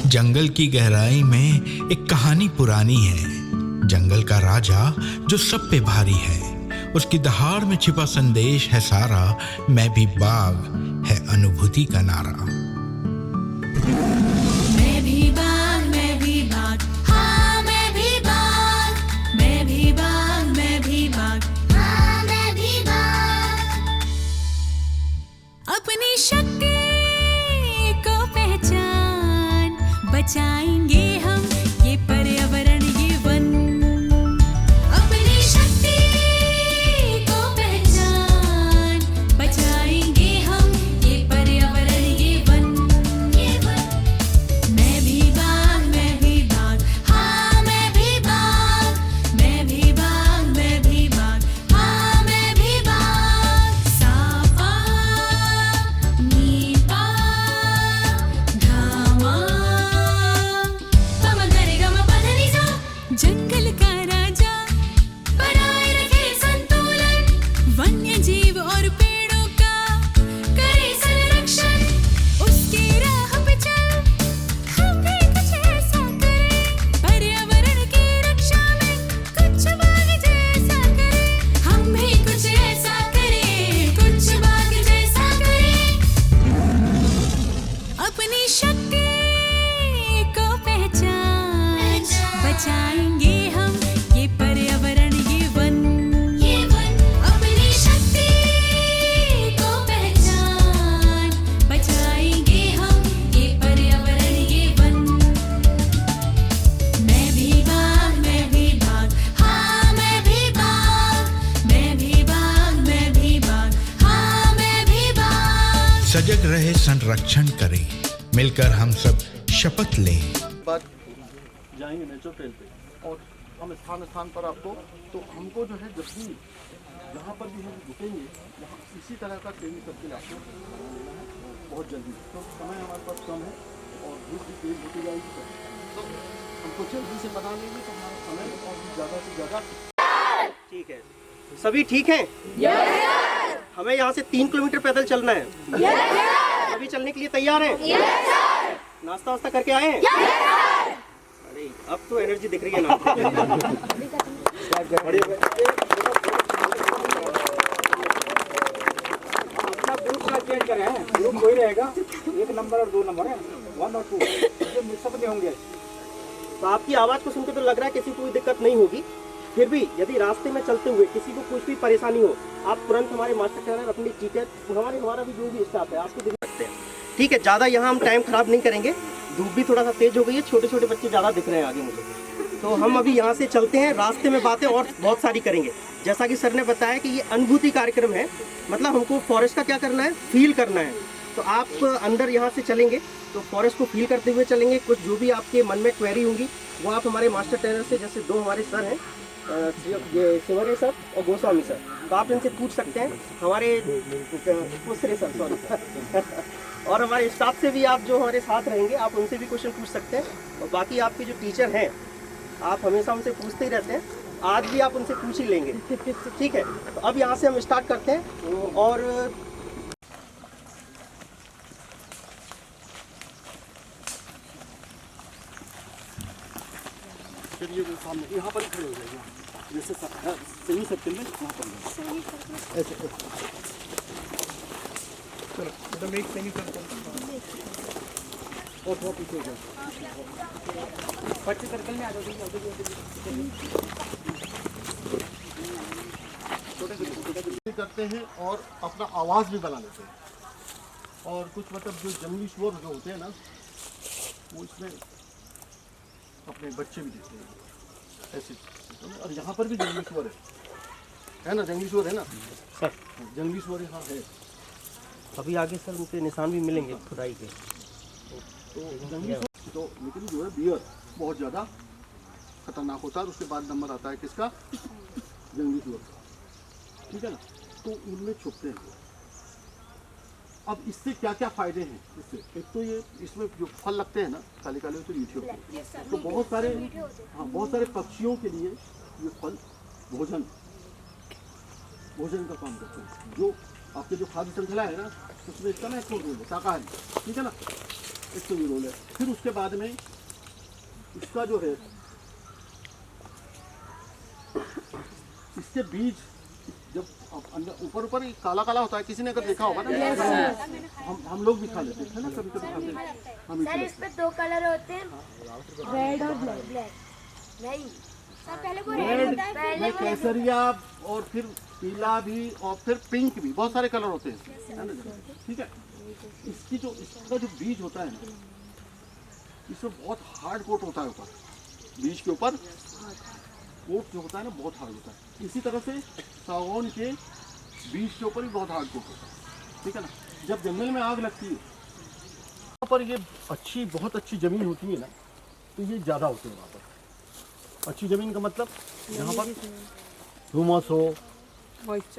जंगल की गहराई में एक कहानी पुरानी है। जंगल का राजा जो सब पे भारी है, उसकी दहाड़ में छिपा संदेश है सारा। मैं भी बाघ है अनुभूति का नारा। मैं भी बाघ, मैं भी बाघ, हाँ मैं भी बाघ, मैं भी बाघ, मैं भी बाघ, हाँ मैं भी बाघ। अपनी शक्ति को पहचान, बचाएंगे हम ये पर्यावरण ये वन। अपनी शक्ति को पहचान, बचाएंगे हम ये पर्यावरण ये वन। मैं भी बाघ, मैं भी बाघ, हाँ मैं भी बाघ, मैं भी बाघ, मैं भी बाघ, हाँ मैं भी बाघ। सापा नीपा धामा जंगल का राजा बनाए रखे संतुलन, वन्य जीव और पेड़ों का करे संरक्षण। उसकी राह पे चल, हम भी कुछ ऐसा करें, पर्यावरण की रक्षा में कुछ बाघ जैसा करें। हम भी कुछ ऐसा करें, कुछ बाघ जैसा करें। अपनी शक्ति को पहचान, बचाएंगे हम ये पर्यावरण ये वन। अपनी शक्ति को पहचान, बचाएंगे हम ये पर्यावरण ये वन। मैं भी बाघ, मैं भी बाघ, हाँ मैं भी बाघ, मैं भी बाघ, मैं भी बाघ, हाँ मैं भी बाघ। सजग रहे, संरक्षण करें, मिलकर हम सब शपथ लें। जाएंगे नेचर ट्रेल पे और हम स्थान पर आपको, तो हमको जो है जब भी जहाँ पर भी हम रुकेंगे वहाँ इसी तरह का ट्रेनिंग करके आपको लेना है बहुत जल्दी। तो समय हमारे पास कम है और धूप भी तेज होती जाएगी, तो हमको जल्दी से बना लेंगे तो हमारा समय और भी ज़्यादा से ज़्यादा। ठीक है, सभी ठीक हैं? हमें यहाँ से 3 किलोमीटर पैदल चलना है। सभी चलने के लिए तैयार हैं? नाश्ता वास्ता करके आए हैं? अरे अब तो एनर्जी दिख रही है ना। अपना ग्रुप का चेंज करें, ग्रुप कोई रहेगा, 1 नंबर और 2 नंबर है, 1 और 2 ये सब नहीं होंगे। तो आपकी आवाज़ को सुनकर तो लग रहा है किसी को कोई दिक्कत नहीं होगी। फिर भी यदि रास्ते में चलते हुए किसी को कुछ भी परेशानी हो, आप तुरंत हमारे मास्टर ट्रेनर अपनी टीचर हमारा भी जो भी स्टाफ है आपको दिख सकते हैं। ठीक है, ज़्यादा यहाँ हम टाइम खराब नहीं करेंगे। धूप भी थोड़ा सा तेज हो गई है, छोटे छोटे बच्चे ज़्यादा दिख रहे हैं आगे मुझे। तो हम अभी यहाँ से चलते हैं, रास्ते में बातें और बहुत सारी करेंगे। जैसा कि सर ने बताया कि ये अनुभूति कार्यक्रम है, मतलब हमको फॉरेस्ट का क्या करना है, फील करना है। तो आप अंदर यहाँ से चलेंगे तो फॉरेस्ट को फील करते हुए चलेंगे। कुछ जो भी आपके मन में क्वेरी होंगी वो आप हमारे मास्टर ट्रेनर से, जैसे 2 हमारे सर हैं, शिवरे सर और गोस्वामी सर, तो आप इनसे पूछ सकते हैं। हमारे दूसरे सर सॉरी और हमारे स्टाफ से भी आप जो हमारे साथ रहेंगे आप उनसे भी क्वेश्चन पूछ सकते हैं। और बाकी आपके जो टीचर हैं आप हमेशा उनसे पूछते ही रहते हैं, आज भी आप उनसे पूछ ही लेंगे। ठीक है, तो अब यहाँ से हम स्टार्ट करते हैं। और फिर ये सामने यहाँ पर खड़े हो जाएंगे, जैसे सही सर्कल में यहाँ पर ऐसे चलो एकदम एक सही सर्कल और थोड़ा पीछे हो जाए, बच्चे सर्कल में आ जाओ। छोटे करते हैं और अपना आवाज़ भी बना लेते हैं। और कुछ मतलब जो जंगली सुअर जो होते हैं ना, वो इसमें अपने बच्चे भी देते हैं ऐसे। और यहाँ पर भी जंगली सुअर है ना, जंगली सुअर है ना सर, जंगली सुअर यहाँ है। अभी आगे सर उनके निशान भी मिलेंगे खुदाई के। तो जंगली सुअर तो लेकिन जो है बियर बहुत ज़्यादा खतरनाक होता है। उसके बाद नंबर आता है किसका, जंगली सुअर का, ठीक है ना। तो उनमें छुपते हैं। अब इससे क्या क्या फ़ायदे हैं इससे, एक तो ये इसमें जो फल लगते हैं ना काले काले तो मीठे होते हैं, तो बहुत सारे पक्षियों के लिए ये फल भोजन का काम करते हैं। जो आपके जो खाद्य श्रृंखला है ना उसमें इसका महत्वपूर्ण रोल है, शाकाहारी, ठीक है ना। एक तो ये रोल है। फिर उसके बाद में इसका जो है, इसके बीज जब अंदर ऊपर ऊपर काला काला होता है, किसी ने अगर देखा होगा ना, हम लोग भी खा लेते हैं ना, कभी कभी खाते हैं हम। सर इस पे 2 कलर होते हैं, रेड और ब्लैक। नहीं सर, पहले वो रेड होता है, पहले केसरिया और फिर पीला भी और फिर पिंक भी, बहुत सारे कलर होते हैं, ठीक है। इसका जो बीज होता है ना, इसमें बहुत हार्ड कोट होता है ऊपर, बीज के ऊपर कोट जो होता है ना बहुत हार्ड होता है। इसी तरह से सागौन के बीज के ऊपर भी बहुत हार्ड कोट होता है, ठीक है ना। जब जंगल में आग लगती है वहाँ पर ये बहुत अच्छी ज़मीन होती है ना, तो ये ज़्यादा होते हैं वहाँ पर। अच्छी ज़मीन का मतलब यहाँ पर ह्यूमस हो,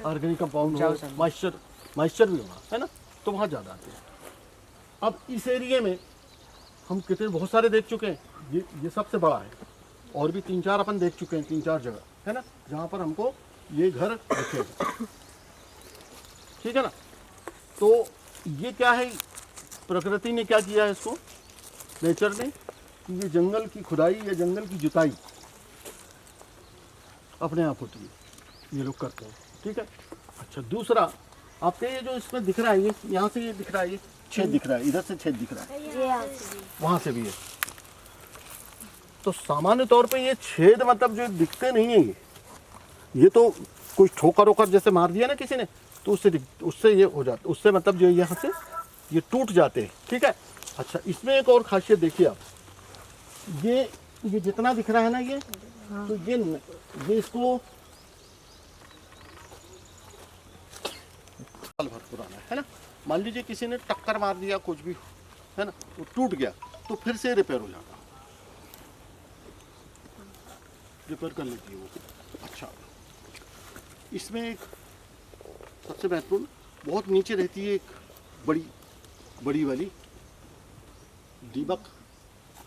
ऑर्गेनिक कंपाउंड हो, मॉइस्चर भी होगा, है ना, तो वहाँ ज़्यादा आते हैं। अब इस एरिया में हम कितने बहुत सारे देख चुके हैं, ये सबसे बड़ा है, और भी 3-4 अपन देख चुके हैं, 3-4 जगह, है ना, जहाँ पर हमको ये घर दिखेगा, ठीक है ना। तो ये क्या है, प्रकृति ने क्या किया है इसको, नेचर ने, कि ये जंगल की खुदाई या जंगल की जुताई अपने आप होती है, ये लोग करते हैं, ठीक है। अच्छा, दूसरा आपके ये जो इसमें दिख रहा है, ये यहाँ से ये दिख रहा है, ये छेद दिख रहा है, इधर से छेद दिख रहा है, वहाँ से भी है। तो सामान्य तौर पे ये छेद मतलब जो दिखते नहीं है, ये तो कुछ ठोकर वोकर जैसे मार दिया ना किसी ने, तो उससे ये हो जाता, उससे मतलब जो यहाँ से ये टूट जाते हैं, ठीक है। अच्छा, इसमें एक और खासियत देखिए आप, ये जितना दिख रहा है ना, ये तो ये इसको साल भर पुराना है ना। मान लीजिए किसी ने टक्कर मार दिया, कुछ भी है ना, वो टूट गया, तो फिर से रिपेयर हो जाता, रिपेयर कर लेती है वो। अच्छा, इसमें एक सबसे महत्वपूर्ण, बहुत नीचे रहती है एक बड़ी वाली दीमक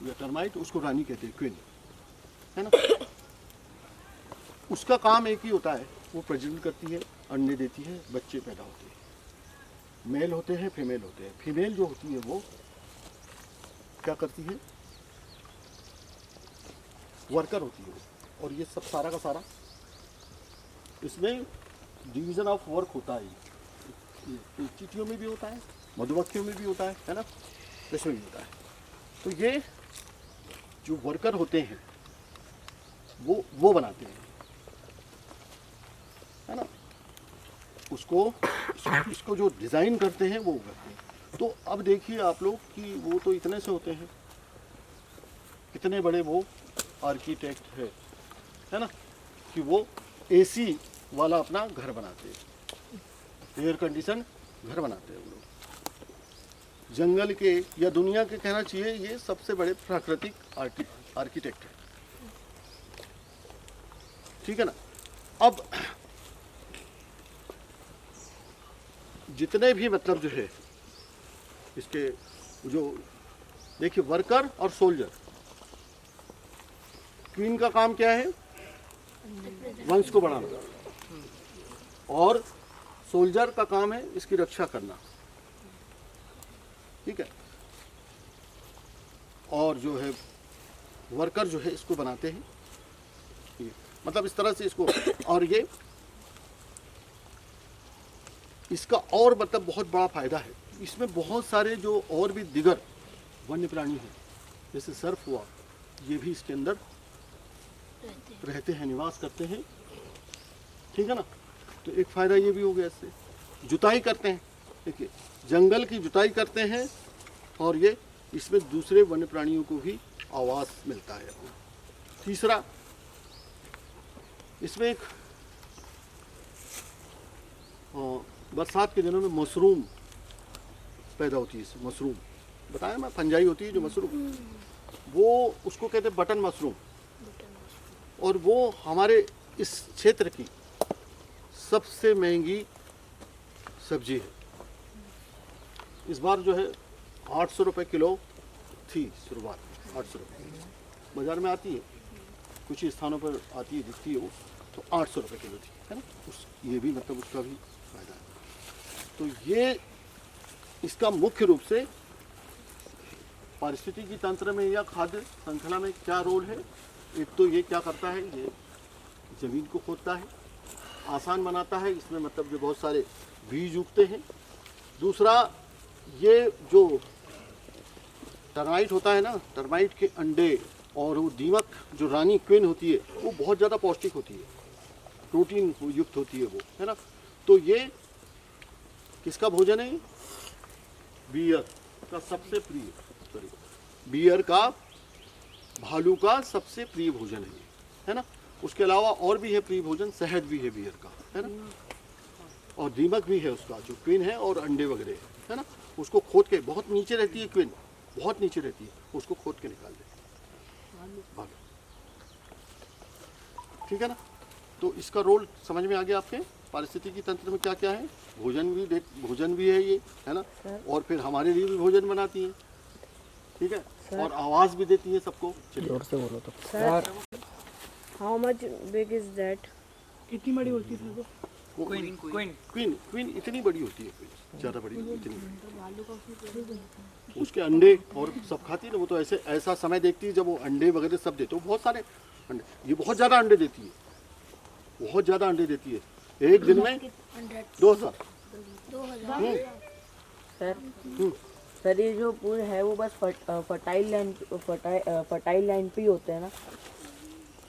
या टर्माइट, उसको रानी कहते हैं, क्वीन, है ना। उसका काम एक ही होता है, वो प्रजनन करती है, अंडे देती है, बच्चे पैदा होते हैं, मेल होते हैं, फीमेल होते हैं। फीमेल जो होती है वो क्या करती है, वर्कर होती है, और ये सब सारा का सारा इसमें डिवीजन ऑफ वर्क होता है। ये चींटियों में भी होता है, मधुमक्खियों में भी होता है ना, इसमें भी होता है। तो ये जो वर्कर होते हैं वो बनाते हैं, है ना, इसको जो डिज़ाइन करते हैं वो करते हैं। तो अब देखिए आप लोग कि वो तो इतने से होते हैं, कितने बड़े वो आर्किटेक्ट है ना, कि वो एसी वाला अपना घर बनाते हैं, एयर कंडीशन घर बनाते हैं वो लोग। जंगल के या दुनिया के कहना चाहिए, ये सबसे बड़े प्राकृतिक आर्किटेक्ट है, ठीक है ना। अब जितने भी मतलब जो है इसके जो देखिए, वर्कर और सोल्जर, क्वीन का काम क्या है, वंश को बढ़ाना, और सोल्जर का काम है इसकी रक्षा करना, ठीक है। और जो है वर्कर जो है इसको बनाते हैं, ये मतलब इस तरह से इसको, और ये इसका और मतलब बहुत बड़ा फायदा है, इसमें बहुत सारे जो और भी दिगर वन्य प्राणी हैं, जैसे सर्प हुआ, ये भी इसके अंदर रहते हैं, निवास करते हैं, ठीक है ना। तो एक फ़ायदा ये भी हो गया, इससे जुताई करते हैं, देखिए जंगल की जुताई करते हैं, और ये इसमें दूसरे वन्य प्राणियों को भी आवास मिलता है। तीसरा, इसमें एक बरसात के दिनों में मशरूम पैदा होती है, मशरूम बताया मैं, फंजाई होती है जो मशरूम, वो उसको कहते हैं बटन मशरूम, और वो हमारे इस क्षेत्र की सबसे महंगी सब्जी है। इस बार जो है 800 रुपये किलो थी शुरुआत, 800 रुपये बाज़ार में आती है, कुछ ही स्थानों पर आती है, दिखती है वो, तो 800 रुपये किलो थी, है ना। ये भी मतलब उसका भी फायदा है। तो ये इसका मुख्य रूप से पारिस्थितिकी तंत्र में या खाद्य श्रृंखला में क्या रोल है? एक तो ये क्या करता है, ये ज़मीन को खोदता है, आसान बनाता है, इसमें मतलब जो बहुत सारे बीज उगते हैं। दूसरा, ये जो टर्माइट होता है ना, टर्माइट के अंडे और वो दीमक जो रानी क्वीन होती है वो बहुत ज़्यादा पौष्टिक होती है, प्रोटीन युक्त होती है वो, है ना। तो ये किसका भोजन है? बियर का सबसे प्रिय, सॉरी, बियर का, भालू का सबसे प्रिय भोजन है ना। उसके अलावा और भी है प्रिय भोजन, शहद भी है बियर का, है ना, और दीमक भी है उसका जो क्वीन है, और अंडे वगैरह है ना। उसको खोद के, बहुत नीचे रहती है क्वीन, बहुत नीचे रहती है, उसको खोद के निकाल दे, ठीक है ना। तो इसका रोल समझ में आ गया आपके? पारिस्थितिकी तंत्र में क्या क्या है? भोजन भी है ये, है ना, और फिर हमारे लिए भी भोजन बनाती है, ठीक है, और आवाज़ भी देती है सबको। जोर से बोलो तो। Sir, how much big is that? कितनी बड़ी होती थी वो? क्वीन इतनी बड़ी होती है, ज़्यादा बड़ी इतनी बड़ी। उसके अंडे और सब खाती है ना वो, तो ऐसा समय देखती है जब वो अंडे वगैरह सब देते, वो बहुत सारे अंडे, ये बहुत ज़्यादा अंडे देती है, बहुत ज़्यादा अंडे देती है, एक दिन में 2000। सर ये जो पूल है वो बस फर्टाइल लैंड पे ही होते हैं ना?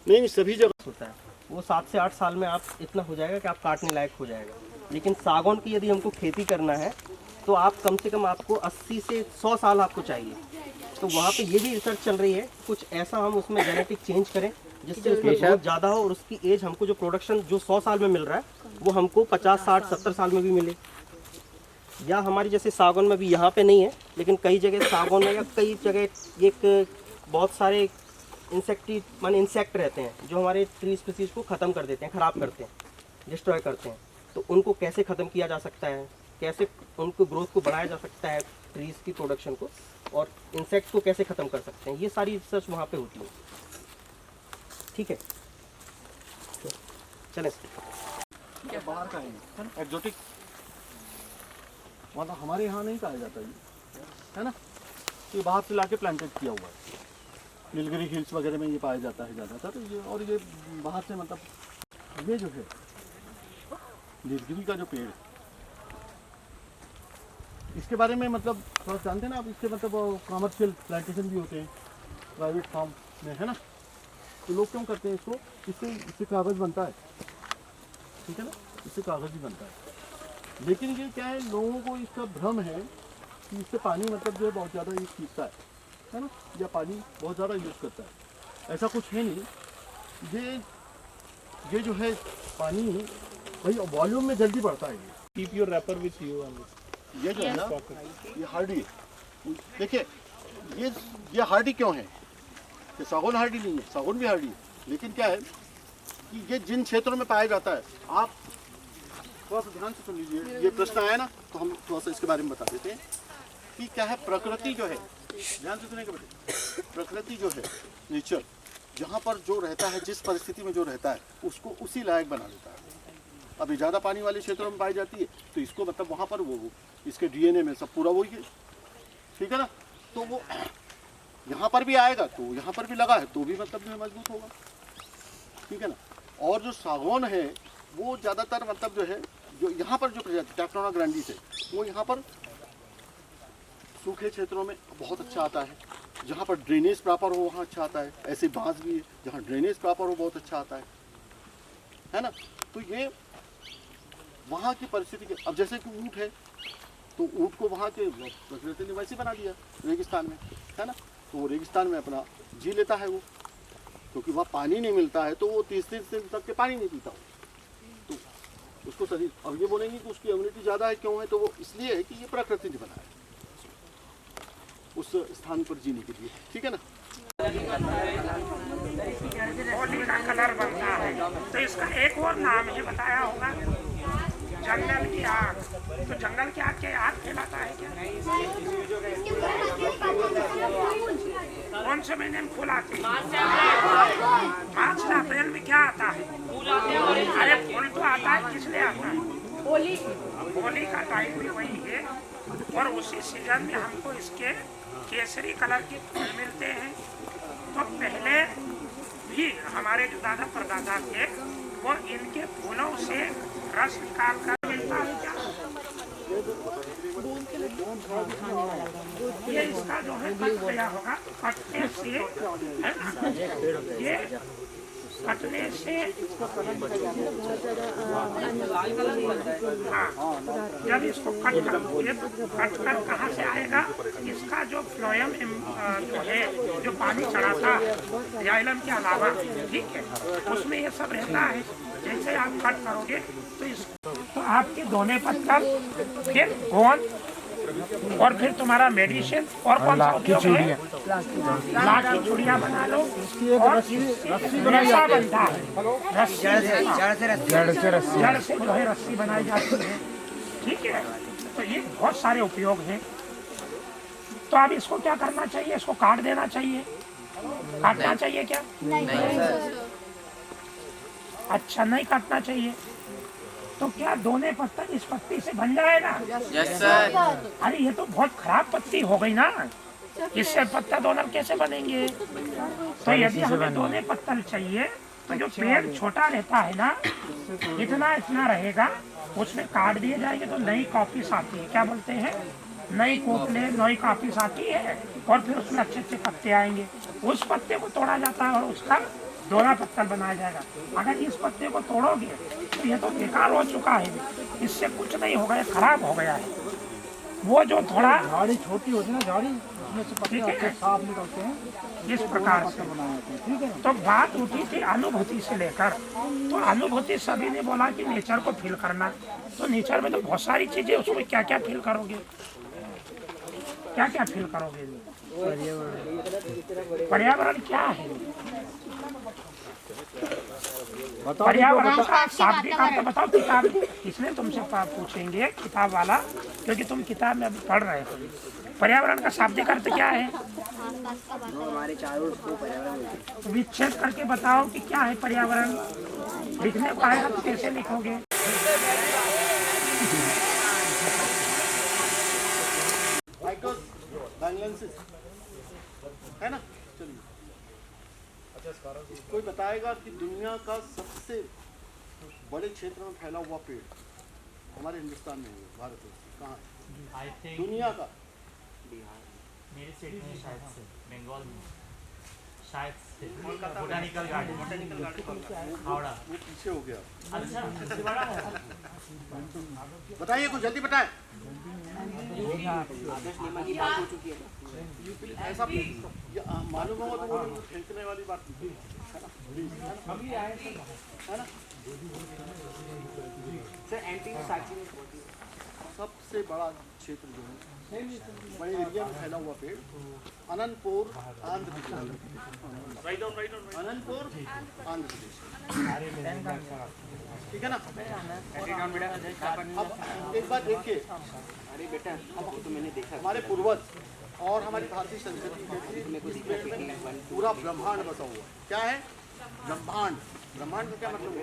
नहीं, सभी जगह होता है वो 7 से 8 साल में आप इतना हो जाएगा कि आप काटने लायक हो जाएगा। लेकिन सागौन की यदि हमको खेती करना है तो आप कम से कम आपको 80 से 100 साल आपको चाहिए। तो वहाँ पे ये भी रिसर्च चल रही है, कुछ ऐसा हम उसमें जेनेटिक चेंज करें जिससे उसमें बहुत ज़्यादा हो, और उसकी एज हमको जो प्रोडक्शन जो 100 साल में मिल रहा है वो हमको 50, 60, 70 साल में भी मिले। या हमारी जैसे सागौन में भी यहाँ पे नहीं है, लेकिन कई जगह सागौन में या कई जगह एक बहुत सारे इंसेक्ट रहते हैं जो हमारे ट्री स्पीसीज को ख़त्म कर देते हैं, ख़राब करते हैं, डिस्ट्रॉय करते हैं। तो उनको कैसे ख़त्म किया जा सकता है, कैसे उनको ग्रोथ को बढ़ाया जा सकता है, ट्रीज़ की प्रोडक्शन को, और इंसेक्ट्स को कैसे ख़त्म कर सकते हैं, ये सारी रिसर्च वहाँ पे होती है, ठीक है। चलें, बाहर का है एक्जोटिक, मतलब हमारे यहाँ नहीं पाया जाता ये, है ना। ये बाहर से लाके प्लांटेड किया हुआ है, नीलगिरी हिल्स वगैरह में ये पाया जाता है ज़्यादातर ये। और ये बाहर से मतलब ये जो है नीलगिरी का जो पेड़ है, इसके बारे में मतलब थोड़ा जानते हैं ना आप? इसके मतलब कमर्शियल प्लांटेशन भी होते हैं प्राइवेट फार्म में, है ना। तो लोग क्यों करते हैं इसको? इससे कागज़ बनता है, ठीक है ना, इससे कागज़ भी बनता है। लेकिन ये क्या है, लोगों को इसका भ्रम है कि इससे पानी मतलब जो है बहुत ज़्यादा यूज़ खींचता है ना, या पानी बहुत ज़्यादा यूज़ करता है। ऐसा कुछ है नहीं। ये जो है पानी भाई वॉल्यूम में जल्दी बढ़ता है। Keep your wrapper with you on this. ये जो है ना, ये हार्डी है। देखिए ये हार्डी क्यों है? ये सागौन हार्डी नहीं है, सागौन भी हार्डी है, लेकिन क्या है कि ये जिन क्षेत्रों में पाया जाता है, आप थोड़ा सा ध्यान से सुन लीजिए। ये प्रश्न आया ना, तो हम थोड़ा सा इसके बारे में बता देते हैं कि क्या है। प्रकृति जो है, ध्यान से सुनेंगे बेटे, प्रकृति जो है, नेचर, जहाँ पर जो रहता है, जिस परिस्थिति में जो रहता है, उसको उसी लायक बना देता है। अभी ज़्यादा पानी वाले क्षेत्रों में पाई जाती है, तो इसको मतलब वहाँ पर वो इसके डीएनए में सब पूरा वही है, ठीक है ना। तो वो यहाँ पर भी आएगा, तो यहाँ पर भी लगा है तो भी मतलब जो है मजबूत होगा, ठीक है ना। और जो सागौन है वो ज़्यादातर मतलब जो है, जो यहाँ पर जो प्रजाति टैक्टोना ग्रैंडिस है, वो यहाँ पर सूखे क्षेत्रों में बहुत अच्छा आता है। जहाँ पर ड्रेनेज प्रॉपर हो वहाँ अच्छा आता है। ऐसे बांस भी है जहाँ ड्रेनेज प्रॉपर हो बहुत अच्छा आता है ना। तो ये वहाँ की परिस्थिति के, अब जैसे कि ऊँट है, तो ऊँट को वहाँ के प्रकृति ने वैसे बना दिया रेगिस्तान में, है ना। तो वो रेगिस्तान में अपना जी लेता है वो, क्योंकि वहाँ पानी नहीं मिलता है, तो वो 30 दिन तक के पानी नहीं पीता। तो उसको शरीर, अब ये बोलेंगे कि उसकी इम्यूनिटी ज़्यादा है, क्यों है? तो वो इसलिए है कि ये प्रकृति ने बनाया उस स्थान पर जीने के लिए, ठीक है ना। होली का कलर बनता है, तो इसका एक और नाम ही बताया होगा, जंगल की आग। तो जंगल की आग क्या आग कहलाता है क्या? कौन से महीने में फूल आते हैं? मार्च से अप्रैल में क्या आता है? अरे फूल तो आता है, किस लिए आता है? होली का टाइम भी वही है और उसी सीजन में हमको इसके केसरी कलर के फूल मिलते हैं। तो पहले भी हमारे जो दादा परदादा थे वो इनके फूलों से रस निकाल कर मिलता है क्या? ये इसका जो है कट गया होगा, कटने से ये कटने से हाँ, जब इसको कट करोगे तो कट कर कहाँ से आएगा? इसका जो फ्लोएम जो है, जो पानी चढ़ाता है जाइलम के अलावा, ठीक है, उसमें ये सब रहता है। जैसे आप कट करोगे तो आपके दोने पत्थर, फिर गोंद, और फिर तुम्हारा मेडिसिन और कौन सा उपयोग है? लाठी चूड़ियाँ बना लो। और रेशा बनता है, जड़ से जो है रस्सी बनाई जाती है, ठीक है। तो ये बहुत सारे उपयोग हैं। तो अब इसको क्या करना चाहिए? इसको काट देना चाहिए। काटना चाहिए क्या? अच्छा, नहीं काटना चाहिए। तो क्या दोने पत्ता इस पत्ती से बन जाएगा? Yes sir. अरे ये तो बहुत खराब पत्ती हो गई ना, इससे पत्ता दोनर कैसे बनेंगे? तो यदि हमें दोने पत्तल चाहिए तो जो पेड़ छोटा रहता है ना, इतना इतना रहेगा, उसमें काट दिए जाएंगे तो नई कॉपीस आती है। क्या बोलते हैं? नई कोपले, नई कॉपीस आती है, और फिर उसमें अच्छे अच्छे पत्ते आएंगे। उस पत्ते को तोड़ा जाता है और उसका दोना पत्तल बनाया जाएगा। अगर इस पत्ते को तोड़ोगे तो ये तो बेकार हो चुका है, इससे कुछ नहीं होगा, ये खराब हो गया है। वो जो थोड़ा झाड़ी छोटी होती है ना, झाड़ी उसमें से पत्ते अच्छे साफ निकलते हैं, इस प्रकार से ठीक है। तो बात उठी थी अनुभूति से लेकर। तो अनुभूति सभी ने बोला कि नेचर को फील करना। तो नेचर में तो बहुत सारी चीजें, उसमें क्या क्या फील करोगे? क्या क्या फील करोगे? पर्यावरण क्या है? पर्यावरण का शाब्दिक अर्थ बताओ किताब। इसलिए तुमसे पूछेंगे किताब वाला, क्योंकि तुम किताब में अभी पढ़ रहे हो। पर्यावरण का शाब्दिक अर्थ क्या है? हमारे चारों को पर्यावरण विच्छेद करके बताओ कि क्या है पर्यावरण। लिखने को आएगा तो कैसे लिखोगे? है ना? चलिए, कोई बताएगा कि दुनिया का सबसे बड़े क्षेत्र में फैला हुआ पेड़ हमारे हिंदुस्तान में है, भारत में कहाँ है? दुनिया का मेरे स्टेट में शायद से बंगाल में, शायद से बोटानिकल गार्डन हावड़ा। वो पीछे हो गया। अच्छा, सबसे बड़ा है। बताइए, कुछ जल्दी बताएं। ऐसा मालूम होगा तो वो फेंकने वाली बात है ना? सबसे बड़ा क्षेत्र जो है, बड़े एरिया में फैला हुआ पेड़ अनंतपुर आंध्र प्रदेश। अनंतपुर आंध्र प्रदेश, ठीक है ना? अब एक बात देखिए, अरे बेटा तो मैंने देखा, हमारे पूर्वज और हमारी भारतीय संस्कृति में पूरा ब्रह्मांड बसा हुआ है। क्या है? ब्रह्मांड। ब्रह्मांड का क्या मतलब है?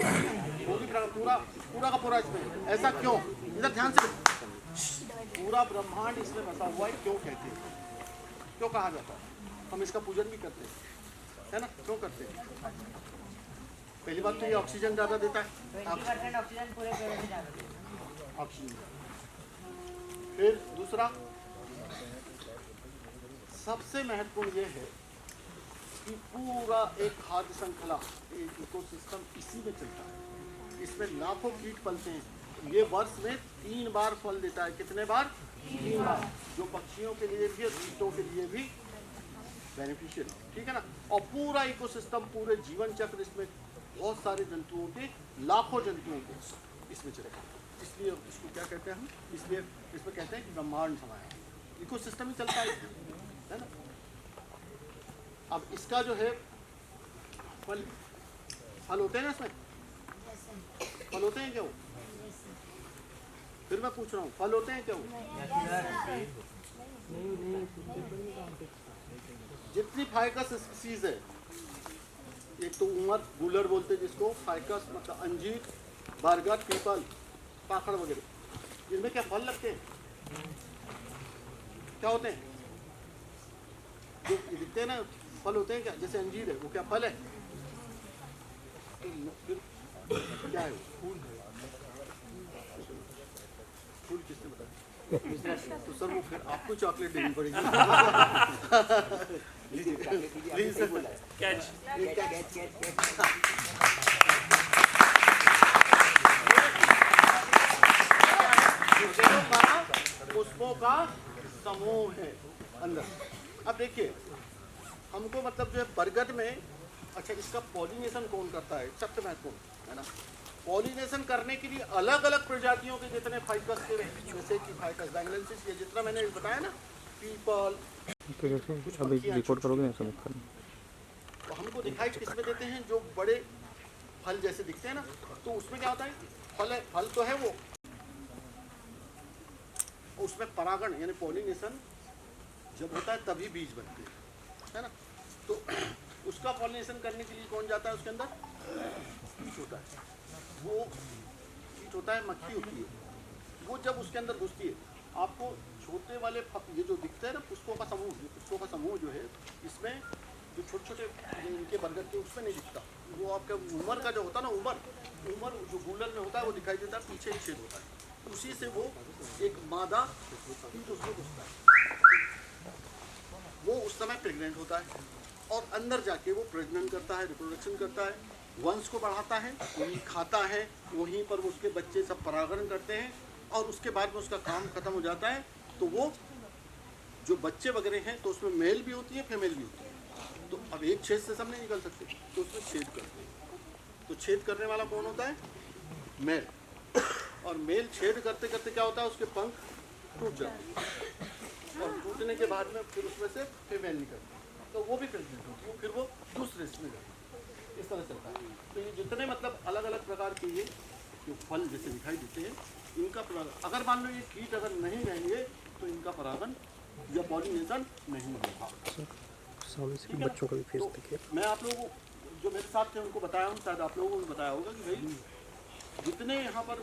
पूरा का पूरा इसमें। ऐसा क्यों? इधर ध्यान से, पूरा ब्रह्मांड इसमें बसा हुआ है। क्यों कहते हैं? क्यों कहा जाता है? हम इसका पूजन भी करते हैं, है ना? क्यों करते हैं? पहली बात तो ये ऑक्सीजन ज़्यादा देता है, ऑक्सीजन। फिर दूसरा, सबसे महत्वपूर्ण ये है कि पूरा एक खाद्य श्रृंखला, एक इकोसिस्टम इसी में चलता है। इसमें लाखों कीट पलते हैं। ये वर्ष में 3 बार फल देता है। कितने बार? 3 बार। जो पक्षियों के लिए भी और कीटों के लिए भी बेनिफिशियल, ठीक है ना? और पूरा इकोसिस्टम, पूरे जीवन चक्र, इसमें बहुत सारे जंतुओं के, लाखों जंतुओं के इसमें चलेगा। इसलिए इसको क्या कहते हैं हम? इसलिए इसमें कहते हैं कि ब्रह्मांड समाया है, इकोसिस्टम ही चलता है ना? अब इसका जो है फल होते हैं ना, इसमें फल होते हैं क्या? वो फिर मैं पूछ रहा हूँ, फल होते हैं क्या? वो जितनी फाइकस स्पीसीज है, एक तो उमर गुलर बोलते हैं जिसको, फाइकस मतलब अंजीर, बरगद, पीपल, पाखड़ वगैरह, इनमें क्या फल लगते हैं? क्या होते हैं? जो ये दिखते हैं ना फल होते हैं क्या? जैसे अंजीर है, वो क्या फल है? फिर क्या है? फूल है। फूल किसने बताया? तो सर वो फिर आपको चॉकलेट देनी पड़ेगी। Please sir. कैच। पुष्पों का समूह है अंदर। अब देखिए हमको मतलब जो है बरगद में, अच्छा इसका पॉलिनेशन कौन करता है? सबसे महत्वपूर्ण है ना। पॉलिनेशन करने के लिए अलग अलग प्रजातियों के जितने फाइकस के, जैसे कि फाइकस बैंगलेंसिस, ये जितना मैंने बताया ना, पीपल, अभी रिकॉर्ड करोगे ना सब? तो हमको दिखाई किसमें देते हैं? जो बड़े फल जैसे दिखते हैं ना, तो उसमें क्या होता है? फल तो है वो, उसमें परागण यानी पॉलिनेशन जब होता है तभी बीज बनते हैं, है ना। तो उसका पॉलिनेशन करने के लिए कौन जाता है उसके अंदर? कीट होता है। वो कीट होता है, मक्खी होती है। वो जब उसके अंदर घुसती है, आपको छोटे वाले ये जो दिखते हैं ना पुष्पों का समूह, ये पुष्पों का समूह जो है, इसमें जो छोटे छोटे इनके बरगद के उसमें नहीं दिखता। वो आपका उमर का जो होता है ना, उमर जो गूलर में होता है वो दिखाई देता है, पीछे एक छेद होता है, उसी से वो एक मादा कीट उसमें घुसता है। वो उस समय प्रेग्नेंट होता है और अंदर जाके वो प्रजनन करता है, रिप्रोडक्शन करता है, वंश को बढ़ाता है, वहीं खाता है, वहीं पर उसके बच्चे सब परागण करते हैं और उसके बाद में उसका काम खत्म हो जाता है। तो वो जो बच्चे वगैरह हैं तो उसमें मेल भी होती है, फीमेल भी होती है। तो अब एक छेद से सब नहीं निकल सकते, तो उसमें छेद करते हैं। तो छेद करने वाला कौन होता है? मेल। और मेल छेद करते करते क्या होता है? उसके पंख टूट जाते हैं और टूटने के बाद में फिर उसमें से फीमेल निकलती है, तो वो भी प्रेग्नेंट होती है, फिर वो दूसरे इसमें जाती है। इस तरह चलता है। तो ये जितने मतलब अलग अलग प्रकार के ये जो फल जैसे दिखाई देते हैं, इनका परागण, अगर मान लो ये कीट अगर नहीं रहेंगे तो इनका परागण या पॉलिनेशन नहीं होगा। बच्चों का भी फेस देखिए। मैं आप लोगों को जो मेरे साथ थे उनको बताया हूँ, शायद आप लोगों को भी बताया होगा कि भाई जितने यहाँ पर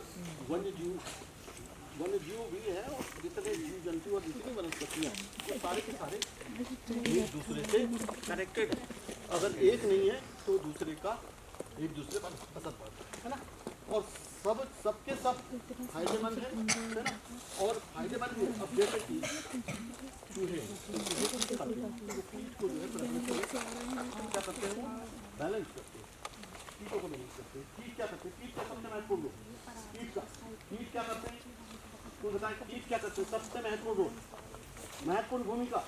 वन्य जीव भी है और जितने जीव जंतु और जितनी वनस्पतियाँ, वो सारे के सारे एक दूसरे से कनेक्टेड है। अगर एक नहीं है तो दूसरे का एक दूसरे पर असर पड़ता है ना। और सबके सब फायदेमंद है ना। और फायदेमंद भी। अब जैसे कि चूहे को जो है क्या करते हैं? बैलेंस करते हैं, कीटों को बैलेंस करते हैं। कीट क्या करते हैं? कीट का सबसे महत्वपूर्ण रोल, कीट क्या करते हैं? तो बताएं कीट क्या करते हैं? सबसे महत्वपूर्ण रोल, महत्वपूर्ण भूमिका,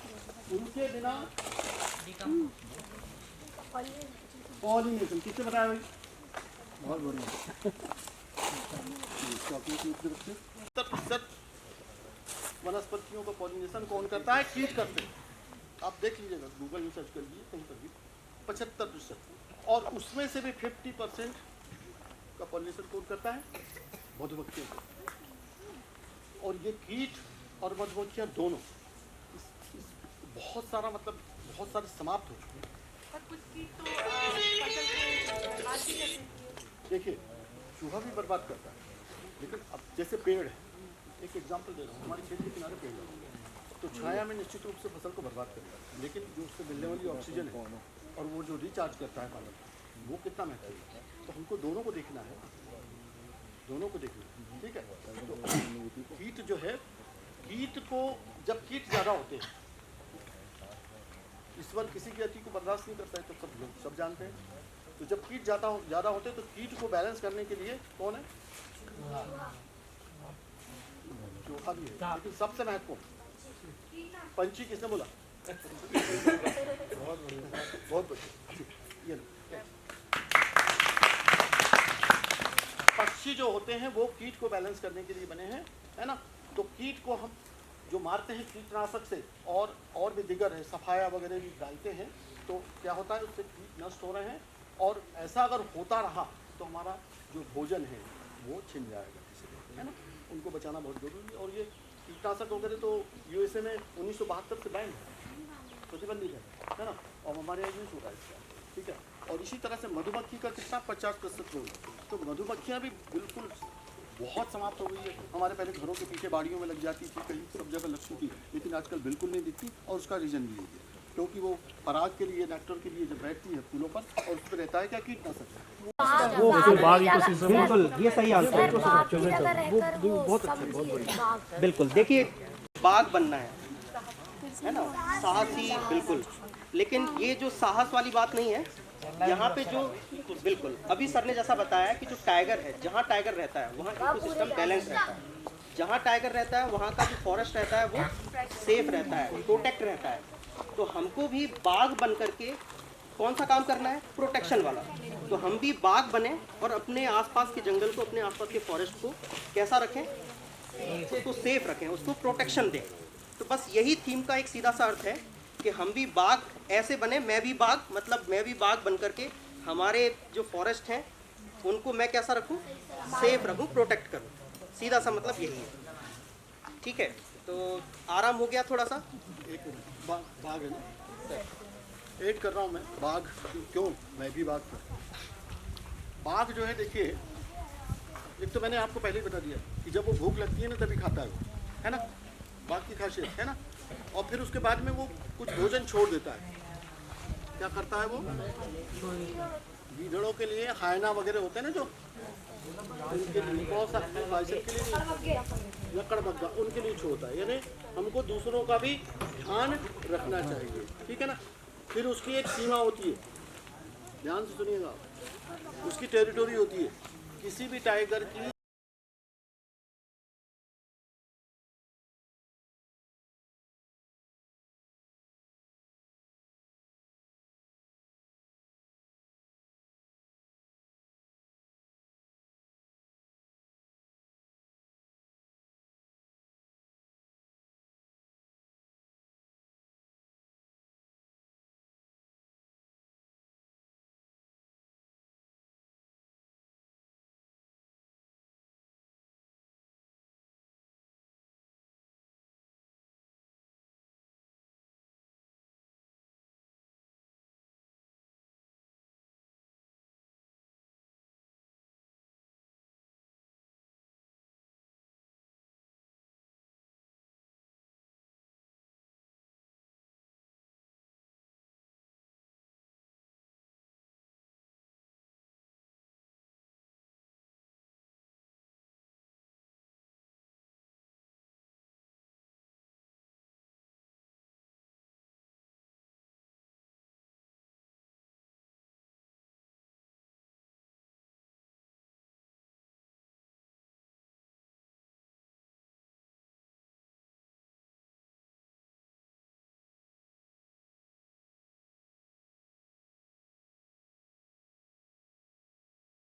उनके बिना पॉलिनेशन। किससे बताया भाई? बहुत बढ़िया। 70% वनस्पतियों का पॉलिनेशन कौन करता है? कीट करते हैं। आप देख लीजिएगा, गूगल में सर्च कर लीजिए कहीं पर भी, 75%। और उसमें से भी 50% का पॉलिनेशन कौन करता है? मधुमक्खियाँ। और ये कीट और मधुमक्खियाँ दोनों बहुत सारा मतलब बहुत सारे समाप्त हो चुके हैं। देखिए चूहा भी बर्बाद करता है, लेकिन अब जैसे पेड़ है, एक एग्जांपल दे रहा हूँ, हमारे खेत के किनारे पेड़ है, तो छाया में निश्चित रूप से फसल को बर्बाद करता है, लेकिन जो उससे मिलने वाली ऑक्सीजन है और वो जो रिचार्ज करता है पालन, वो कितना महत्वपूर्ण है। तो हमको दोनों को देखना है, दोनों को देखना है, ठीक है। तो कीट जो है, कीट को जब कीट ज़्यादा होते हैं, ईश्वर किसी की अति को बर्दाश्त नहीं करता है, तो सब जानते हैं। तो जब कीट ज़्यादा होते हैं तो कीट को बैलेंस करने के लिए कौन है? चूहा भी है, लेकिन सबसे महत्वपूर्ण पंछी किसने बोला? बहुत बढ़िया। ये पक्षी जो होते हैं वो कीट को बैलेंस करने के लिए बने हैं, है ना। तो कीट को हम जो मारते हैं कीटनाशक से और भी दिगर है, सफाया वगैरह भी डालते हैं, तो क्या होता है? उससे कीट नष्ट हो रहे हैं। और ऐसा अगर होता रहा तो हमारा जो भोजन है वो छिन जाएगा, है ना। उनको बचाना बहुत जरूरी है। और ये कीटनाशक वगैरह तो यूएसए में 1972 से बैन है, प्रतिबंधित है ना। और हमारे यहाँ यूज होता है इसका, ठीक है। और इसी तरह से मधुमक्खी का कितना 50% रोल है। तो मधुमक्खियाँ भी बिल्कुल बहुत समाप्त हो गई है। हमारे पहले घरों के पीछे बाड़ियों में लग जाती थी, कहीं सब जगह लग चुकी, लेकिन आजकल बिल्कुल नहीं दिखती। और उसका रीज़न भी यही है, क्योंकि वो पराग के लिए, नेक्टर के लिए जब बैठती है फूलों पर, और उस पर रहता है क्या, कीटनाशक। बिल्कुल, ये सही आंसर है। बहुत अच्छा, बहुत बढ़िया। बिल्कुल, देखिए बाघ बनना है ना, साहसी, बिल्कुल। लेकिन ये जो साहस वाली बात नहीं है यहाँ पे, जो बिल्कुल अभी सर ने जैसा बताया कि जो टाइगर है, जहाँ टाइगर रहता है वहाँ इकोसिस्टम बैलेंस रहता है। जहाँ टाइगर रहता है वहाँ का जो फॉरेस्ट रहता है वो सेफ रहता है, प्रोटेक्ट रहता है। तो हमको भी बाघ बन करके कौन सा काम करना है, प्रोटेक्शन वाला। तो हम भी बाघ बने और अपने आसपास के जंगल को, अपने आसपास के फॉरेस्ट को कैसा रखें, उसको सेफ रखें, उसको प्रोटेक्शन दें। तो बस यही थीम का एक सीधा सा अर्थ है कि हम भी बाघ ऐसे बने, मैं भी बाघ, मतलब मैं भी बाघ बन करके हमारे जो फॉरेस्ट हैं उनको मैं कैसा रखूं, सेफ रखूं, प्रोटेक्ट करूं। सीधा सा मतलब यही है। ठीक है, तो आराम हो गया थोड़ा सा। एक मिनट, बाघ है ना, ऐड कर रहा हूँ मैं, बाघ क्यों, मैं भी बाघ था। बाघ जो है, देखिए, एक तो मैंने आपको पहले ही बता दिया कि जब वो भूख लगती है ना तभी खाता है वो, है ना, बाघ की खासियत है ना। और फिर उसके बाद में वो कुछ भोजन छोड़ देता है। क्या करता है वो, गीदड़ों के लिए हायना वगैरह होते हैं ना, जो उनके लिए बहुत सा बाइसेप के लिए, लकड़ बग्गा, उनके लिए छोड़ता है। यानी हमको दूसरों का भी ध्यान रखना चाहिए, ठीक है ना। फिर उसकी एक सीमा होती है, ध्यान से सुनिएगा, उसकी टेरिटोरी होती है। किसी भी टाइगर की